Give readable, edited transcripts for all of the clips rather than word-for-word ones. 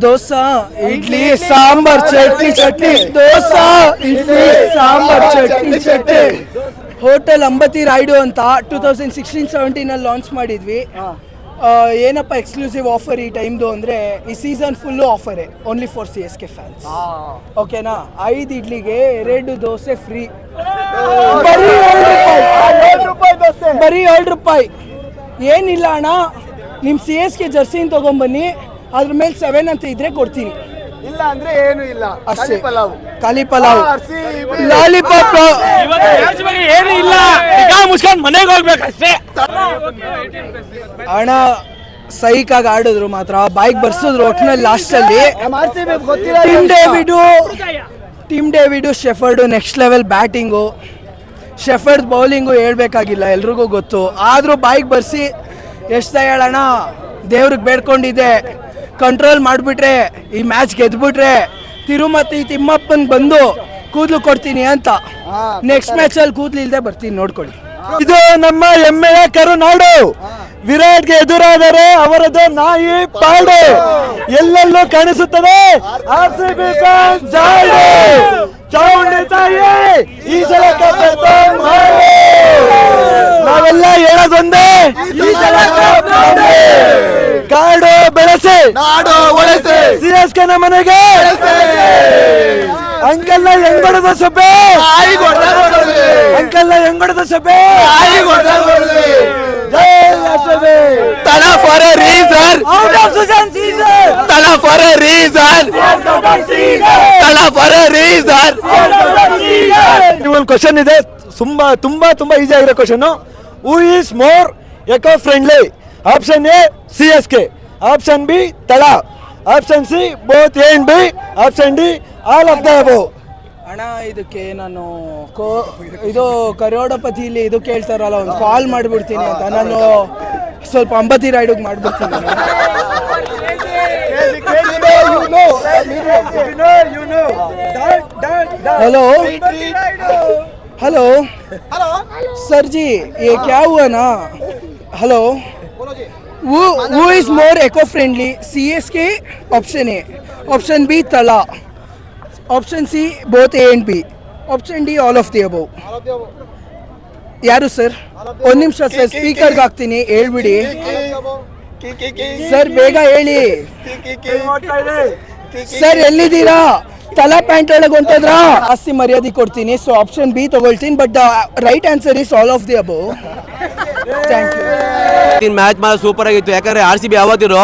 Dosa idli sambar chutney chutney dosa idli sambar chutney chutney. Hotel Ambati Raidu ಅಂತ 2016-17 launch ಮಾಡಿದ್ವಿ. ಏನಪ್ಪ ಎಕ್ಸ್ಕ್ಲೂಸಿವ್ ಆಫರ್ ಈ ಟೈಮ್ದು ಅಂದರೆ ಈ ಸೀಸನ್ ಫುಲ್ಲು ಆಫರೇ, ಓನ್ಲಿ ಫಾರ್ CSK ಫ್ಯಾನ್ಸ್. ಓಕೆನಾ? 5 ಇಡ್ಲಿಗೆ 2 ದೋಸೆ ಫ್ರೀ, ಬರೀ 7 ರೂಪಾಯಿ. ಏನಿಲ್ಲ ಅಣ್ಣ, ನಿಮ್ಮ CSK ಜರ್ಸಿನ ತೊಗೊಂಬನ್ನಿ, ಅದ್ರ ಮೇಲೆ 7 ಅಂತ ಇದ್ರೆ ಕೊಡ್ತೀನಿ. ಇಲ್ಲ ಅಂದ್ರೆ ಏನು ಇಲ್ಲ, ಅಷ್ಟೇ. ಖಾಲಿ ಪಲಾವ್ ಲಾಲಿಪಾಪ್ ಏನು ಇಲ್ಲ, ಮುಸ್ಕೊಂಡು ಮನೆಗೆ ಹೋಗ್ಬೇಕಷ್ಟೇ. ಅಣ್ಣ ಸೈಕಾಗಿ ಆಡಿದ್ರು ಮಾತ್ರ, ಬೈಕ್ ಬರ್ಸಿದ್ರು ಒಟ್ಟಿನಲ್ಲಿ ಲಾಸ್ಟಲ್ಲಿ. Team David Shepherd next level batting, Shepherd bowling ಹೇಳ್ಬೇಕಾಗಿಲ್ಲ, ಎಲ್ರಿಗೂ ಗೊತ್ತು. ಆದರೂ ಬೈಕ್ ಬರ್ಸಿ ಎಷ್ಟು ಹೇಳೋಣ, ದೇವ್ರಿಗೆ ಬೇಡ್ಕೊಂಡಿದ್ದೆ, ಕಂಟ್ರೋಲ್ ಮಾಡಿಬಿಟ್ರೆ ಈ ಮ್ಯಾಚ್ ಗೆದ್ಬಿಟ್ರೆ ತಿರುಮತಿ ತಿಮ್ಮಪ್ಪನ್ ಬಂದು ಕೂದಲು ಕೊಡ್ತೀನಿ ಅಂತ. ನೆಕ್ಸ್ಟ್ ಮ್ಯಾಚಲ್ಲಿ ಕೂದಲು ಇಲ್ಲದೆ ಬರ್ತೀನಿ, ನೋಡ್ಕೊಳ್ಳಿ. ಇದು ನಮ್ಮ ಹೆಮ್ಮೆಯ ಕರುನಾಡು. ವಿರಾಟ್ಗೆ ಎದುರಾದರೆ ಅವರದು ನಾಯಿ ಪಾಡು ಎಲ್ಲೆಲ್ಲೂ ಕಾಣಿಸುತ್ತದೆ. RCB ಫ್ಯಾನ್ಸ್ ಜಾಡು, ಚಾಮುಂಡಿ ತಾಯಿ ಈ ಸಲ ನಾವೆಲ್ಲ ಹೇಳೋದೊಂದೇ, ಈ ಸಲ ಕಾಡು ಬೆಳೆಸಿ ನಾಡು ಒಳಸಿ CSK ನ ಮನೆಗೆ ಅಂಕಲ್ನ ಹೆಂಗೊಡದ ಸಭೆ, ಅಂಕಲ್ನ ಹೆಂಗೊಡದ ಸಭೆ. Tala for a reason, Out of season. Tala for a reason, Tala for a reason. ಒಂದು ಕ್ವಶನ್ ಇದೆ, ತುಂಬಾ ಈಸಿ ಆಗಿರೋ question. Who is more eco friendly? Option A CSK, option B Thala, option C both A and B, option D all of the above. ಅಣ್ಣ ಇದಕ್ಕೆ ನಾನು ಇದು ಕರೋಡಪತಿಲಿ ಇದು ಕೇಳ್ತಾರಲ್ಲ, ಒಂದು ಕಾಲ್ ಮಾಡಿಬಿಡ್ತೀನಿ ಅಂತ. ನಾನು ಸ್ವಲ್ಪ ಅಂಬತಿ ರಾಯ್ಡಿಗೆ ಮಾಡಿಬಿಡ್ತೀನಿ. हेलो हेलो सर जी, ये क्या हुआ ना? Hello, who is more eco friendly? CSK option A, option B तला, option C both A and B, option D all of the above. ಯಾರು ಸರ್? ಒಂದು ನಿಮಿಷ ಸರ್, ಸ್ಪೀಕರ್ಗೆ ಹಾಕ್ತೀನಿ, ಹೇಳ್ಬಿಡಿ ಸರ್, ಬೇಗ ಹೇಳಿ ಸರ್. ಎಲ್ಲಿದ್ದೀರಾ? ತಲಾ ಪ್ಯಾಂಟ್ ಒಳಗೆ ಹೊಂಟದ್ರ? ಜಾಸ್ತಿ ಮರ್ಯಾದೆ ಕೊಡ್ತೀನಿ, ಸೊ ಆಪ್ಷನ್ ಬಿ ತಗೊಳ್ತೀನಿ. But right answer is all of the above. Thank you. Match ಮಾತ್ರ ಸೂಪರ್ ಆಗಿತ್ತು. ಯಾಕಂದ್ರೆ RCB ಯಾವತ್ತಿರೋ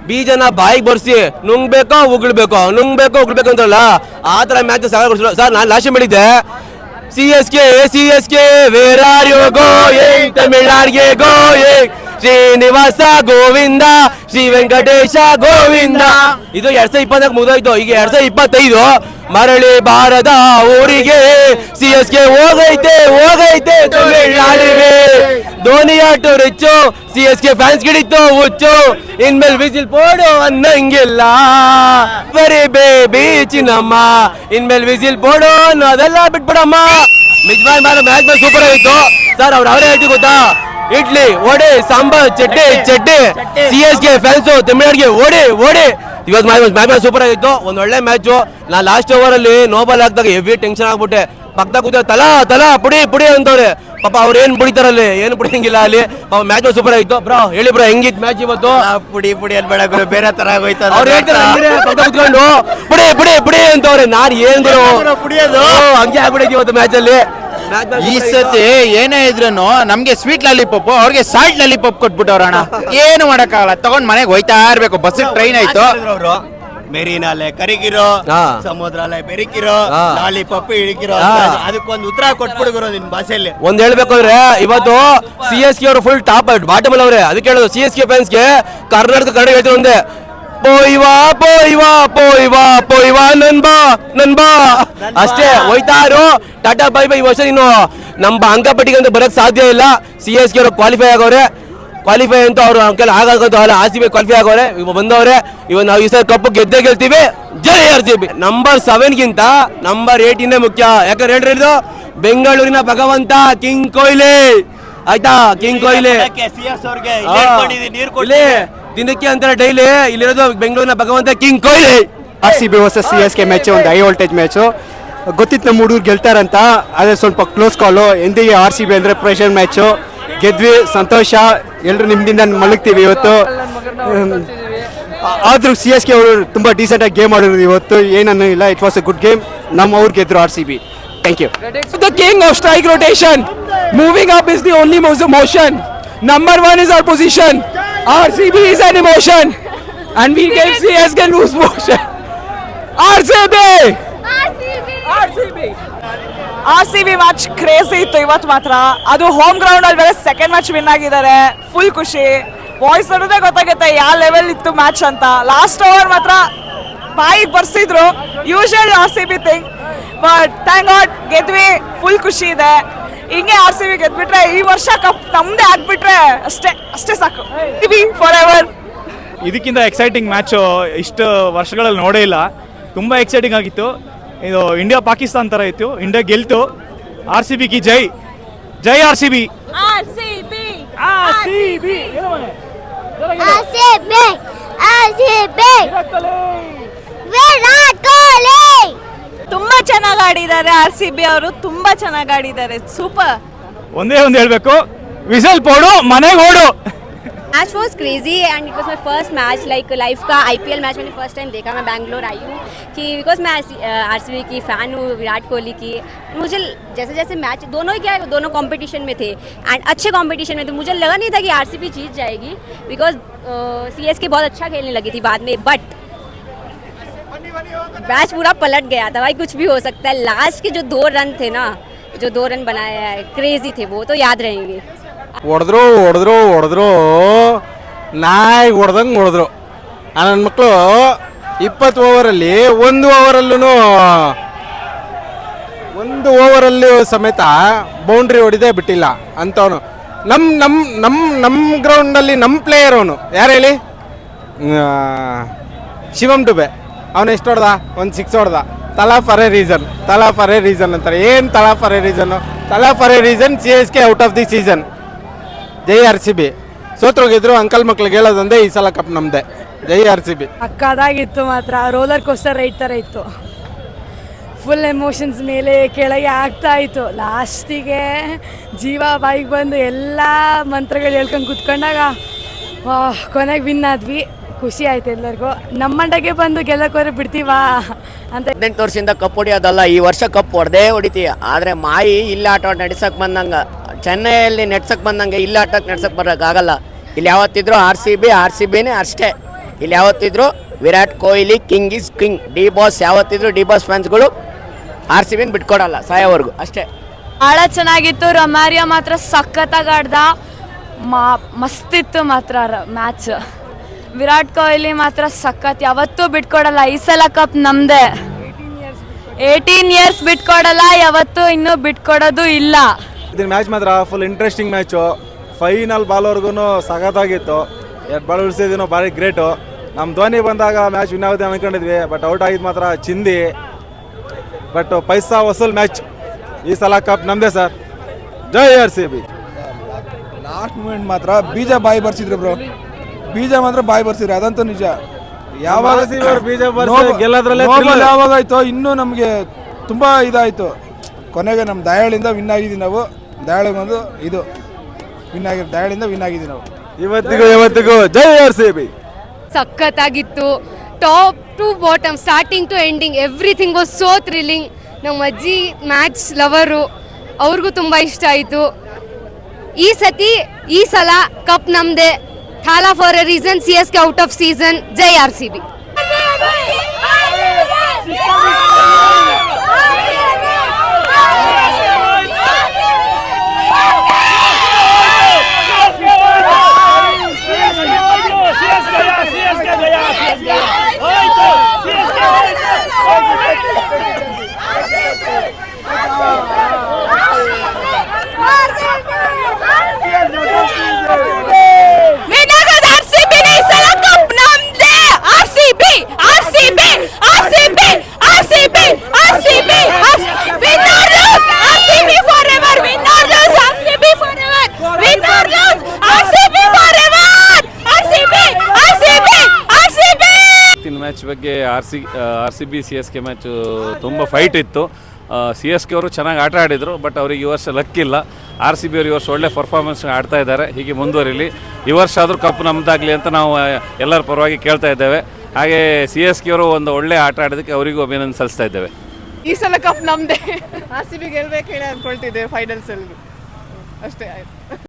ಬೀಜನ ಬಾಯಿಗೆ ಬರ್ಸಿ ನುಂಗ್ಬೇಕೋ ಉಗುಳ್ಬೇಕೋ ಅಂತಾರಲ್ಲ, ಆ ತರ ಮ್ಯಾಚ್ ಸರ್. ನಾನು ಲಾಸ್ಟ್ ಹೇಳಿದ್ದೆ, CSK where are you going? ತಮಿಳ್ನಾಡಿಗೆ ಗೋಯಿಂಗ್, ಶ್ರೀನಿವಾಸ ಗೋವಿಂದ, ಶ್ರೀ ವೆಂಕಟೇಶ ಗೋವಿಂದ. ಇದು 2020 ಮುಗಿದೋಯ್ತು. ಈಗ 2025 ಮರಳಿ ಬಾರದ ಊರಿಗೆ CSK ಹೋಗೈತೆ ತಮಿಳ್ನಾಡಿಗೆ. ಧೋನಿ ಆಟೋ ರಿಚ್ಚು, CSK ಫ್ಯಾನ್ಸ್ ಗಿಡಿತ್ತು ಹುಚ್ಚು, ಇನ್ಮೇಲೆ ವಿಸಿಲ್ ಪೋಡು ಅನ್ನಂಗಿಲ್ಲ. ಬರೀ ಬೇಬಿ ಚಿನ್ನಮ್ಮ, ಇನ್ಮೇಲೆ ವಿಸಿಲ್ ಪೋಡು ಅನ್ನೋದೆಲ್ಲ ಬಿಟ್ಬಿಡಮ್ಮ. ನಿಜವಾದ ಮ್ಯಾಚ್ ಸೂಪರ್ ಆಗಿತ್ತು ಸರ್. ಅವರೇ ಹೇಳ್ತಿ ಗೊತ್ತಾ, ಇಡ್ಲಿ ವಡೆ ಸಾಂಬಾರ್ ಚಟ್ನಿ CSK ಫ್ಯಾನ್ಸು ತಮಿಳ್ನಾಡಿಗೆ ಓಡಿ. ಇವತ್ತು ಮ್ಯಾಚ್ ಸೂಪರ್ ಆಗಿತ್ತು, ಒಂದು ಒಳ್ಳೆ ಮ್ಯಾಚು. ನಾ ಲಾಸ್ಟ್ ಓವರ್ ಅಲ್ಲಿ ನೋಬಲ್ ಹಾಕಿದಾಗ ಹೆವಿ ಟೆನ್ಷನ್ ಆಗ್ಬಿಟ್ಟೆ. ಪಕ್ಕದಾಗ ಕೂತ ತಲಾ ಪುಡಿ ಅಂತವ್ರೆ. ಪಾಪ ಅವ್ರು ಏನ್ ಪುಡಿತಾರಲ್ಲಿ, ಏನು ಪುಡಿಯಂಗಿಲ್ಲ ಅಲ್ಲಿ. ಪಾಪ ಮ್ಯಾಚ್ ಸೂಪರ್ ಆಗಿತ್ತು. ಬ್ರೋ ಹೇಳಿ ಬ್ರೋ, ಹೆಂಗಿತ್ತು ಮ್ಯಾಚ್ ಇವತ್ತು? ಪುಡಿ ಅನ್ಬೇಡ, ಬೇರೆ ತರ ಆಗೋಯ್ತು. ಅವ್ರು ಹೇಳ್ತಾರೆ ಕುತ್ಕೊಂಡು ಪುಡಿ ಅಂತವ್ರೆ. ನಾನು ಏನ್ ಪುಡಿಯೋದು ಹಂಗೆ ಆಗ್ಬಿಡೈತಿ ಇವತ್ತು ಮ್ಯಾಚ್ ಅಲ್ಲಿ. ಈ ಸತಿ ಏನೇ ಇದ್ರು ನಮ್ಗೆ ಸ್ವೀಟ್ ಲಾಲಿಪಾಪ್, ಅವ್ರಿಗೆ ಸಾಲ್ಟ್ ಲಾಲಿಪಾಪ್ ಕೊಟ್ಬಿಟ್ಟವ್ರಣ. ಏನು ಮಾಡಕ್ಕಾಗಲ್ಲ, ತಗೊಂಡ್ ಮನೆಗೆ ಹೋಯ್ತಾ ಇರ್ಬೇಕು. ಬಸ್ ಟ್ರೈನ್ ಆಯ್ತು, ಮೆರಿನಾಲೆ ಕರಿಗಿರೋ, ಸಮುದ್ರಾಲೆ ಬೆರಿಕಿರೋ, ಲಾಲಿಪಾಪ್ ಇಳಿಕಿರೋ, ಅದಕ್ಕೊಂದು ಉತ್ತರ ಕೊಟ್ಬಿಡುಗರು ನಿನ್ ಭಾಷೆಯಲ್ಲಿ. ಒಂದ್ ಹೇಳ್ಬೇಕಂದ್ರೆ ಇವತ್ತು CSK ಅವರು ಫುಲ್ ಟಾಪ್ ಬಾಟಮ್ ಅಲ್ಲಿ ಅವ್ರೆ. ಅದಕ್ಕೆ ಹೇಳೋದು CSK ಫ್ಯಾನ್ಸ್ಗೆ ಕರ್ನಾಟಕ ಹೇಳ್ತಾರೆ ಒಂದೇ, ಪೋಯ್ವಾ ನನ್ ಬಾ ಅಷ್ಟೇ. ಹೋಯ್ತಾರು ಟಾಟಾ ಬೈ ಈ ವರ್ಷ ನೀನು ನಮ್ಮ ಅಂಕಪಟ್ಟಿಗೆ ಅಂತ ಬರಕ್ ಸಾಧ್ಯ ಇಲ್ಲ. CSK ಅವರು ಕ್ವಾಲಿಫೈ ಆಗವ್ರೆ. ಕ್ವಾಲಿಫೈ ಅಂತ ಅವರು ಅಂಕಲ್ ಆಗೋದು RCB ಕ್ವಾಲಿಫೈ ಆಗವ್ರೆ, ಬಂದವ್ರೆ. ಇವತ್ತು ನಾವು ಈ ಸಲ ಕಪ್ಪು ಗೆಲ್ತೀವಿ. ಜೈ RCB. ನಂಬರ್ 7ಗಿಂತ ನಂಬರ್ 18 ಮುಖ್ಯ. ಯಾಕಂದ್ರೆ ಹೇಳಿದ್ರು ಬೆಂಗಳೂರಿನ ಭಗವಂತ ಕಿಂಗ್ ಕೊಹ್ಲಿ, ಆಯ್ತಾ? ಕಿಂಗ್ ಕೊಹ್ಲಿ ದಿನಕ್ಕೆ ಅಂತಾರೆ ಡೈಲಿ. ಇಲ್ಲಿರೋದು ಬೆಂಗಳೂರಿನ ಭಗವಂತ king Kohli. RCB versus CSK match ಒಂದು ಹೈ ವೋಲ್ಟೇಜ್ ಮ್ಯಾಚು. ಗೊತ್ತಿತ್ತು ನಮ್ಮ ಹುಡುಗರು ಗೆಲ್ತಾರಂತ, ಅದೇ ಸ್ವಲ್ಪ ಕ್ಲೋಸ್ ಕಾಲು. ಎಂದಿಗೆ RCB ಅಂದರೆ ಪ್ರೆಷರ್ ಮ್ಯಾಚು. ಗೆದ್ವಿ, ಸಂತೋಷ, ಎಲ್ಲರೂ ನಿಮ್ಮಿಂದ ಮಲಗ್ತೀವಿ ಇವತ್ತು. ಆದರೂ CSK ಅವರು ತುಂಬ ಡೀಸೆಂಟಾಗಿ ಗೇಮ್ ಆಡಿರೋದು ಇವತ್ತು, ಏನನ್ನೂ ಇಲ್ಲ. It was a good game. ನಮ್ಮ ಅವ್ರು ಗೆದ್ರು RCB. Thank you. The king of strike rotation. Moving up is the only motion. Number one is our position. RCB is an emotion. And we gave CSK loose motion. RCB! RCB match crazy ಇತ್ತು ಇವತ್ತು ಮಾತ್ರ. ಅದು home ground ಅಲ್ಲಿ ಬೇರೆ second match win ಆಗಿದ್ದಾರೆ. Full ಖುಷಿ. Boys ನೋಡಿದ್ರೆ ಗೊತ್ತಾಗುತ್ತೆ ಯಾವ ಲೆವೆಲ್ ಇತ್ತು ಮ್ಯಾಚ್ ಅಂತ. ಲಾಸ್ಟ್ ಓವರ್ ಮಾತ್ರ ಬಾಯಿಗೆ ಬರ್ಸಿದ್ರು, usual RCB thing. But thank God ಗೆದ್ವಿ, ಫುಲ್ ಖುಷಿ ಇದೆ. ಹಿಂಗೆ RCB ಗೆದ್ಬಿಟ್ರೆ ಈ ವರ್ಷ ಕಪ್ ನಮ್ದೇ ಆಗ್ಬಿಟ್ರೆ ಅಷ್ಟೇ ಸಾಕು. For ever. ಇದಕ್ಕಿಂತ ಎಕ್ಸೈಟಿಂಗ್ ಮ್ಯಾಚು ಇಷ್ಟು ವರ್ಷಗಳಲ್ಲಿ ನೋಡೇ ಇಲ್ಲ. ತುಂಬ ಎಕ್ಸೈಟಿಂಗ್ ಆಗಿತ್ತು. ಇದು ಇಂಡಿಯಾ ಪಾಕಿಸ್ತಾನ್ ಥರ ಇತ್ತು. ಇಂಡಿಯಾ ಗೆಲ್ತು. RCB ಕಿ ಜೈ, ಜೈ RCB. ತುಂಬಾ ಚೆನ್ನಾಗಿ ಆಡಿದ್ದಾರೆ RCB ಅವರು, ತುಂಬಾ ಚೆನ್ನಾಗಿ ಆಡಿದ್ದಾರೆ. ಸೂಪರ್. ಒಂದೇ ಒಂದು ಹೇಳಬೇಕು, ವಿಸಲ್ ಪೋಡು ಮನೆಗೆ ಓಡು. Match was crazy and it was my first match like life का IPL मैच मैंने फर्स्ट टाइम देखा. मैं बैंगलोर आई हूँ कि बिकॉज मैं RCB की फ़ैन हूँ, विराट कोहली की. मुझे जैसे जैसे मैच दोनों ही क्या है, दोनों कंपटीशन में थे एंड अच्छे कंपटीशन में थे. मुझे लगा नहीं था कि RCB जीत जाएगी बिकॉज CSK बहुत अच्छा खेलने लगी थी बाद में. बट मैच पूरा पलट गया था भाई, कुछ भी हो सकता है. लास्ट के जो 2 रन थे ना, जो 2 रन बनाए हैं क्रेजी थे, वो तो याद रहेंगे. ಹೊಡೆದ್ರು ನಾಯಿ ಹೊಡೆದ್ರು. ನನ್ನ ಮಕ್ಕಳು 20 ಓವರಲ್ಲಿ ಒಂದು ಓವರಲ್ಲೂ ಸಮೇತ ಬೌಂಡ್ರಿ ಹೊಡಿದೇ ಬಿಟ್ಟಿಲ್ಲ ಅಂತವನು. ನಮ್ಮ ಗ್ರೌಂಡಲ್ಲಿ ನಮ್ಮ ಪ್ಲೇಯರ್ ಅವನು ಯಾರು ಹೇಳಿ, ಶಿವಮ್ ಡುಬೆ. ಅವನು ಎಷ್ಟು ಹೊಡೆದ? ಒಂದು 6 ಹೊಡೆದ. ತಲಾ ಫಾರ್ ಎ ರೀಸನ್ ಅಂತಾರೆ. ಏನು Thala for a reason? CSK out of the season. ಜೈ RCB. ಸೋತ್ರೋಗಿದ್ರು ಅಂಕಲ್ ಮಕ್ಳಿಗೆ ಹೇಳೋದಂದೆ, ಈ ಸಲ ಕಪ್ ನಮ್ದೆ. ಜೈ RCB. ಅಕ್ಕದಾಗಿತ್ತು ಮಾತ್ರ. ರೋಲರ್ ಕೋಸ್ಟರ್ ರೈಡ್ ಥರ ಇತ್ತು. ಫುಲ್ ಎಮೋಷನ್ಸ್ ಮೇಲೆ ಕೆಳಗೆ ಆಗ್ತಾ ಇತ್ತು. ಲಾಸ್ಟಿಗೆ ಜೀವ ಬಾಯಿಗೆ ಬಂದು ಎಲ್ಲ ಮಂತ್ರಗಳು ಹೇಳ್ಕೊಂಡು ಕೂತ್ಕೊಂಡಾಗ ಕೊನೆಗೆ ವಿನ್ ಆದ್ವಿ. ಖುಷಿ ಆಯ್ತು ಎಲ್ಲರಿಗೂ. ನಮ್ಮ ಮಂಡಗೆ ಬಂದು ಗೆಲ್ಲಕ್ಕೋದ್ರೆ ಬಿಡ್ತೀವಾ ಅಂತ. 18 ವರ್ಷದಿಂದ ಕಪ್ ಹೊಡಿಯೋದಲ್ಲ, ಈ ವರ್ಷ ಕಪ್ ಹೊಡೆದೇ. ಆದರೆ ಮಾಯಿ ಇಲ್ಲಿ ಆಟ ನಡೆಸಕ್ಕೆ ಬಂದಂಗೆ, ಚೆನ್ನೈಯಲ್ಲಿ ನೆಡ್ಸಕ್ಕೆ ಬಂದಂಗೆ ಇಲ್ಲಿ ಆಟಕ್ಕೆ ನಡ್ಸಕ್ಕೆ ಬರೋಕ್ಕಾಗಲ್ಲ. ಇಲ್ಲಿ ಯಾವತ್ತಿದ್ರು RCBನೇ ಅಷ್ಟೇ. ಇಲ್ಲಿ ಯಾವತ್ತಿದ್ರು Virat Kohli king is king. ಯಾವತ್ತಿದ್ರು ಡಿ ಬಾಸ್ ಫ್ಯಾನ್ಸ್ಗಳು RCBನ ಬಿಟ್ಕೊಡಲ್ಲ ಸಾಯೋವರೆಗೂ ಅಷ್ಟೇ. ಭಾಳ ಚೆನ್ನಾಗಿತ್ತು. ರೊಮಾರಿಯೋ ಮಾತ್ರ ಸಖತ್ತಾಗಿ ಆಡ್ದ. ಮಸ್ತಿತ್ತು ಮಾತ್ರ ಮ್ಯಾಚ್. ವಿರಾಟ್ ಕೊಹ್ಲಿ ಮಾತ್ರ ಸಖತ್, ಯಾವತ್ತೂ ಬಿಟ್ಕೊಡಲ್ಲ. ಈ ಸಲ ಕಪ್ ನಮ್ದೆ. 18 ಇಯರ್ಸ್ ಬಿಟ್ಕೊಡಲ್ಲ, ಯಾವತ್ತೂ ಇನ್ನೂ ಬಿಟ್ಕೊಡೋದು ಇಲ್ಲ. ಇದನ್ನ ಮ್ಯಾಚ್ ಮಾತ್ರ ಫುಲ್ ಇಂಟ್ರೆಸ್ಟಿಂಗ್ ಮ್ಯಾಚು. ಫೈನಲ್ ಬಾಲ್ವರೆಗೂ ಸಖತ್ತಾಗಿತ್ತು. 2 ಬಾಲ್ ಉಳಿಸಿದ್ವಿ, ಭಾರಿ ಗ್ರೇಟು. ನಮ್ಮ ಧೋನಿ ಬಂದಾಗ ಮ್ಯಾಚ್ ವಿನ್ ಆಗುತ್ತೆ ಅನ್ಕೊಂಡಿದ್ವಿ, ಬಟ್ ಔಟ್ ಆಗಿದ್ದು ಮಾತ್ರ ಚಿಂದಿ. ಬಟ್ ಪೈಸಾ ವಸೂಲ್ ಮ್ಯಾಚ್. ಈ ಸಲ ಕಪ್ ನಮ್ಮದೇ ಸರ್. ಜೈ RCB. ಲಾಸ್ಟ್ ಮೂಮೆಂಟ್ ಮಾತ್ರ ಬೀಜ ಬಾಯಿ ಬರ್ಸಿದ್ರು ಬ್ರೋ. ಬೀಜ ಮಾತ್ರ ಬಾಯಿ ಬರ್ಸಿದ್ರು, ಅದಂತೂ ನಿಜ. ಯಾವಾಗ ಬೀಜ ಗೆಲ್ಲೋದ್ರಲ್ಲೇ ಯಾವಾಗಾಯ್ತು, ಇನ್ನೂ ನಮಗೆ ತುಂಬ ಇದಾಯಿತು. ಕೊನೆಗೆ ನಮ್ಮ ದಯಾಳಿಂದ ವಿನ್ ಆಗಿದ್ದೀವಿ ನಾವು. ದಯಾಳಿಗೆ ಬಂದು ಇದು ದಯಾಳಿಂದ ವಿನ್ ಆಗಿದ್ದೀವಿ ನಾವು. ಇವತ್ತಿಗೂ ಜೈ RCB. ಸಖತ್ತಾಗಿತ್ತು. Top to bottom, starting to ending, everything was so thrilling. ನಮ್ಮ ಅಜ್ಜಿ ಮ್ಯಾಚ್ ಲವರು, ಅವ್ರಿಗೂ ತುಂಬ ಇಷ್ಟ ಆಯಿತು. ಈ ಸಲ ಕಪ್ ನಮ್ದೆ. Thala for a reason, CSK out of season. ಜೈ RCB. RCB ಮ್ಯಾಚ್ ಬಗ್ಗೆ R C B C S K match ತುಂಬ ಫೈಟ್ ಇತ್ತು. ಸಿ ಎಸ್ ಕೆ ಅವರು ಚೆನ್ನಾಗಿ ಆಟ ಆಡಿದರು, ಬಟ್ ಅವ್ರಿಗೆ ಈ ವರ್ಷ ಲಕ್ಕಿಲ್ಲ. ಆರ್ ಸಿ ಬಿ ಅವರು ಈ ವರ್ಷ ಒಳ್ಳೆ ಪರ್ಫಾರ್ಮೆನ್ಸ್ ಆಡ್ತಾ ಇದ್ದಾರೆ. ಹೀಗೆ ಮುಂದುವರಿಲಿ, ಈ ವರ್ಷ ಆದರೂ ಕಪ್ ನಮ್ಮದಾಗಲಿ ಅಂತ ನಾವು ಎಲ್ಲರ ಪರವಾಗಿ ಕೇಳ್ತಾ ಇದ್ದೇವೆ. ಹಾಗೆ ಸಿ ಎಸ್ ಕೆ ಅವರು ಒಂದು ಒಳ್ಳೆ ಆಟ ಆಡೋದಕ್ಕೆ ಅವರಿಗೂ ಅಭಿನಂದನೆ ಸಲ್ಲಿಸ್ತಾ ಇದ್ದೇವೆ. ಈ ಸಲ ಕಪ್ ನಮ್ದೇ. RCB ಗೆಲ್ಬೇಕು ಹೇಳಿ ಅನ್ಕೊಳ್ತಿದ್ದೆ ಫೈನಲ್ಸ್ ಅಲ್ಲಿ ಅಷ್ಟೇ ಆಯ್ತು.